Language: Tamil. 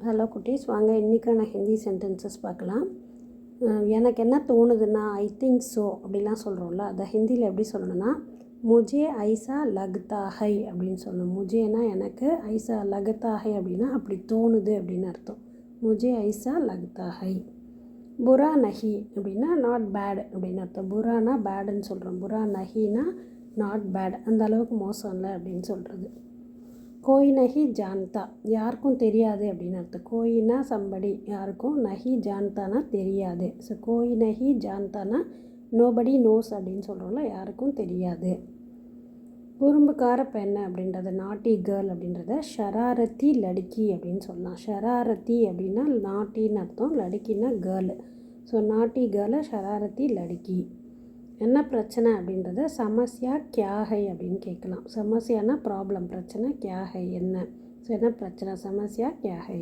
ஹலோ குட்டீஸ், வாங்க இன்றைக்கான ஹிந்தி சென்டென்சஸ் பார்க்கலாம். எனக்கு என்ன தோணுதுன்னா, ஐ திங்க் ஸோ அப்படிலாம் சொல்கிறோம்ல, அதை ஹிந்தியில் எப்படி சொல்லணும்னா, முஜே ஐசா லக்தா ஹை அப்படின்னு சொல்லணும். முஜேனா எனக்கு, ஐசா லக்தா ஹை அப்படின்னா அப்படி தோணுது அப்படின்னு அர்த்தம். முஜே ஐசா லக்தா ஹை. புரா நஹி அப்படின்னா நாட் பேட் அப்படின்னு அர்த்தம். புரானா பேடுன்னு சொல்கிறோம். புரா நஹினா நாட் பேட், அந்த அளவுக்கு மோசம் இல்லை அப்படின்னு சொல்கிறது. கோய் நஹி ஜான்தா, யாருக்கும் தெரியாது அப்படின்னு அர்த்தம். கோயினா சம்படி, யாருக்கும், நஹி ஜான்தானா தெரியாது. ஸோ கோய் நஹி ஜான்தானா நோபடி நோஸ் அப்படின்னு சொல்கிறோம்ல, யாருக்கும் தெரியாது. குறும்புக்கார பெண் அப்படின்றத, நாட்டி கேர்ள் அப்படின்றத ஷராரத்தி லடுக்கி அப்படின்னு சொல்லலாம். ஷராரத்தி அப்படின்னா நாட்டின்னு அர்த்தம், லடுக்கின்னா கேர்ளு. ஸோ நாட்டி கேர்ளை ஷராரத்தி லடுக்கி. என்ன பிரச்சனை அப்படின்றத சமஸ்யா கியா ஹை அப்படின்னு கேட்கலாம். சமஸ்யானா ப்ராப்ளம், பிரச்சனை, கியா ஹை என்ன. ஸோ என்ன பிரச்சனை, சமஸ்யா கியா ஹை.